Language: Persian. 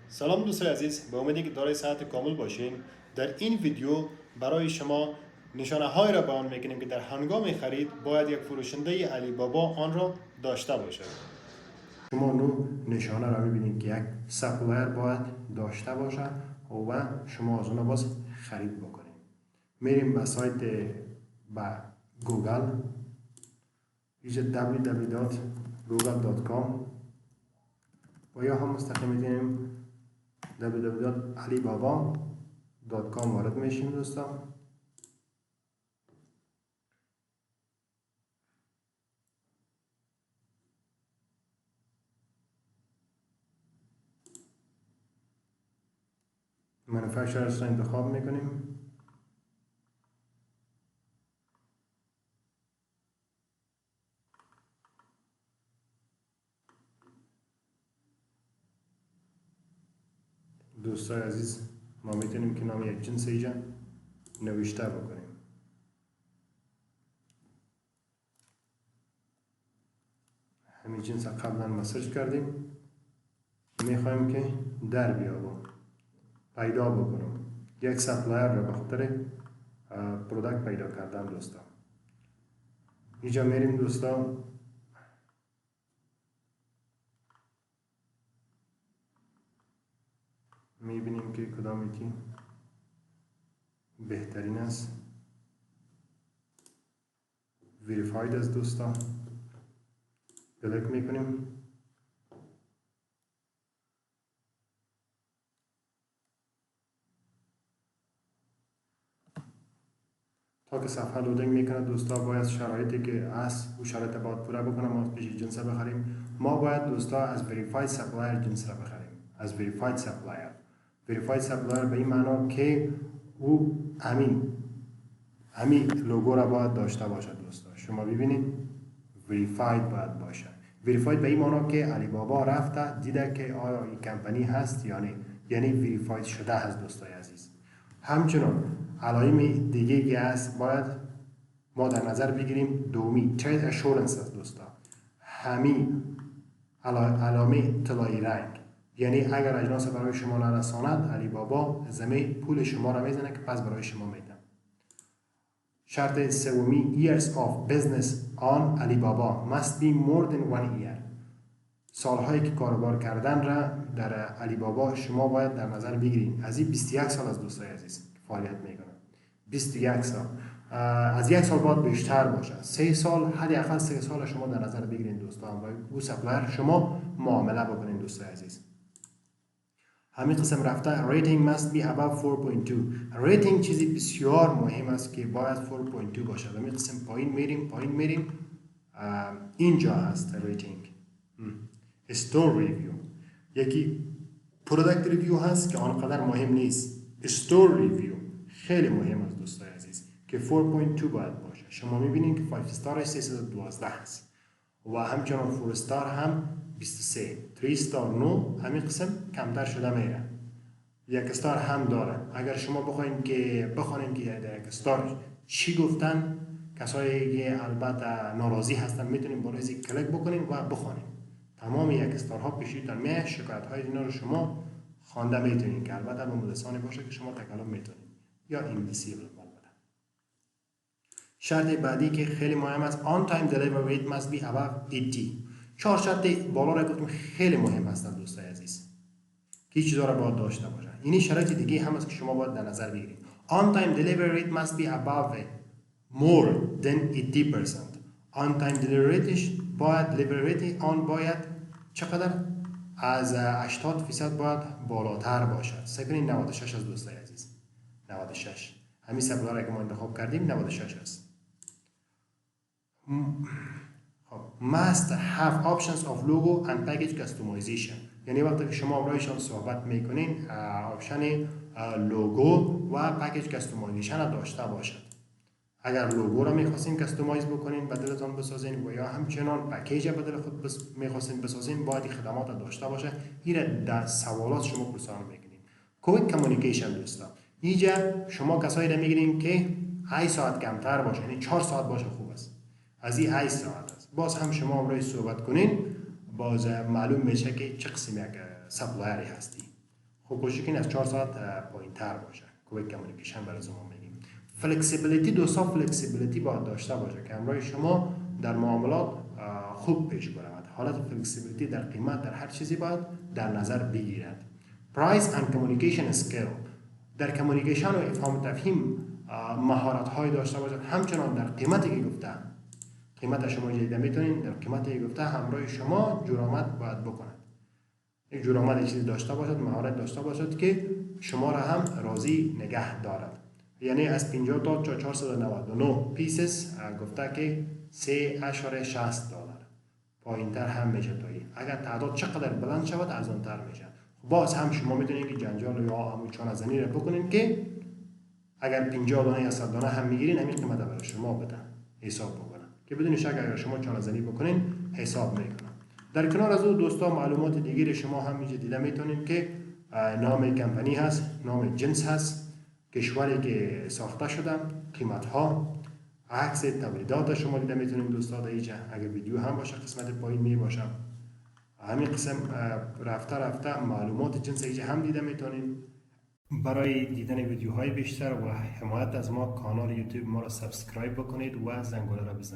سلام دوستان عزیز، به امیدی که دارای صحت کامل باشین. در این ویدیو برای شما نشانه های را بیان میکنیم که در هنگام خرید باید یک فروشنده علی بابا آن را داشته باشد. شما نو نشانه را میبینید که یک سپلایر باید داشته باشد و شما از اون باز خرید بکنید. میریم به سایت به گوگل، اینجا www.google.com و یا هم مستقیم میتونیم www.alibaba.com وارد میشیم دوستان. manufacturers را انتخاب میکنیم. دوستان عزیز، ما میتونیم که نام یک جنس اینجا نوشته بکنیم. همین جنس قبلا ما سرچ کردیم، میخوایم که در بیابم پیدا بکنم یک سپلایر را به خاطر پروداکت پیدا کردن دوستان. اینجا میریم دوستان، میبینیم که کدام یکی بهترین است. وریفاید است دوستان، کلیک میکنیم. تا که صفحه لودینگ میکنه دوستا، باید شرایطی که هست و شرایط باید پورا بکنه ما پیش جنس بخریم. ما باید دوستا از وریفاید سپلایر جنس را بخریم. از وریفاید سپلایر. وریفاید سپلایر به این معنا که او همین لوگو را باید داشته باشه دوستا. شما ببینید وریفاید باید باشه. وریفاید به این معنا که علی بابا رفته دیده که آیا این کمپانی هست یا نه، یعنی وریفاید شده هست دوستای عزیز. همچنان علائم دیگه که هست باید ما در نظر بگیریم. دومی ترید اشورنس است دوستا. همین علامه طلایی رنگ، یعنی اگر اجناس برای شما نرساند علی بابا زمین پول شما را میزنه که پس برای شما میدن. شرط سومی years of business on Alibaba must be more than 1 year. سالهایی که کاروبار کردن را در علی بابا شما باید در نظر بگیرید. از این 21 سال از دوستای عزیز فعالیت میکنه. 21 سال. از یک سال بعد بیشتر باشه. 3 سال، حداقل 3 سال شما در نظر بگیرید دوستان و او سپلایر شما معامله بکنید دوستای عزیز. همین قسم رفته ریتینگ must be above 4.2. ریتینگ چیزی بسیار مهم است که باید 4.2 باشه. همین قسم پایین میریم اینجا هست ریتینگ. استور ریویو، یکی پروداکت ریویو هست که آنقدر مهم نیست. استور ریویو خیلی مهم است دوستای عزیز که 4.2 باید باشه. شما میبینید که 5 استارش 312 هست و همچنان 4 استار هم 23. 3 استار 9 همین قسم کمتر شده میره. 1 استار هم داره. اگر شما بخواید که بخونید که یک استار چی گفتن، کسایی که البته ناراضی هستن میتونید بالای کلیک بکنید و بخونید. تمام 1 استار ها پیشیتون میاد. شکایت های اینا رو شما خوانده میتونید که البته با مدرسانی باشه که شما تکلم میتونید یا انگلیسی البته. شرط بعدی که خیلی مهم است on time delivery rate must be above 80. 4 شرط بالا را گفتم خیلی مهم هستند دوستای عزیز که چیزا را باید داشته باشه. این شرایط دیگه هم است که شما باید در نظر بگیرید. on time delivery rate must be above more than 80%. on time delivery rate باید delivery rate آن باید چقدر از 80% باید بالاتر باشد. سکنین 96 از دوستای عزیز. 96 همین سپلایر که ما انتخاب کردیم 96 است. must have options of logo and package customization. یعنی وقتی که شما برایشان صحبت میکنین آپشن لوگو و پکیج کاستومایزیشن داشته باشد. اگر لوگو را میخواستین کاستومایز بکنین بدلتون بسازین و یا همچنان پکیج بدل خود میخواستین بسازین باید خدمات داشته باشه. این در سوالات شما پرسان میکنین. کویک کامیونیکیشن دوستان، اینجا شما کسایی را میگیرین که 8 ساعت کمتر باشه، یعنی 4 ساعت باشه خوب است. از این 8 ساعت است. باز هم شما برای صحبت کنین باز معلوم میشه که چه قسم یک سپلایری هستی. خب کوشش کنید از 4 ساعت پایین تر باشه. کویک کمیونیکیشن برای ما میگیم. فلکسیبیلیتی، دوستا فلکسیبیلیتی باید داشته باشه که همراه شما در معاملات خوب پیش برود. حالت فلکسیبیلیتی در قیمت در هر چیزی باید در نظر بگیرد. پرایس اند کمیونیکیشن اسکیل، در کمیونیکیشن و افهام تفهیم مهارت های داشته باشد. همچنان در قیمتی که گفته، قیمت شما دیده میتونین در قیمتی که گفته همراه شما جرامت باید بکند. این جرامت چیزی داشته باشد، مهارت داشته باشد که شما را هم راضی نگه دارد. یعنی از 50 تا 499 پیسز گفته که 3.60 دلار پایین تر هم میشه تایی. اگر تعداد چقدر بلند شود از اون تر میشه. باز هم شما میتونید که جنجال یا همون چانه زنی را بکنین که اگر 50 دانه یا 100 دانه هم میگیرین همین قیمت برای شما بدن، حساب بکنن که بدون شک اگر شما چانه زنی بکنین حساب میکنن. در کنار از اون دوستا معلومات دیگه شما هم اینجا دیده میتونین که نام کمپانی هست، نام جنس هست، کشوری که ساخته شده، قیمت ها، عکس تولیدات شما دیده میتونین دوستا اینجا. اگر ویدیو هم باشه قسمت پایین می باشه. همین قسم رفته معلومات جنس اینجا هم دیده میتونین. برای دیدن ویدیوهای بیشتر و حمایت از ما کانال یوتیوب ما را سابسکرایب بکنید و زنگوله را بزنید.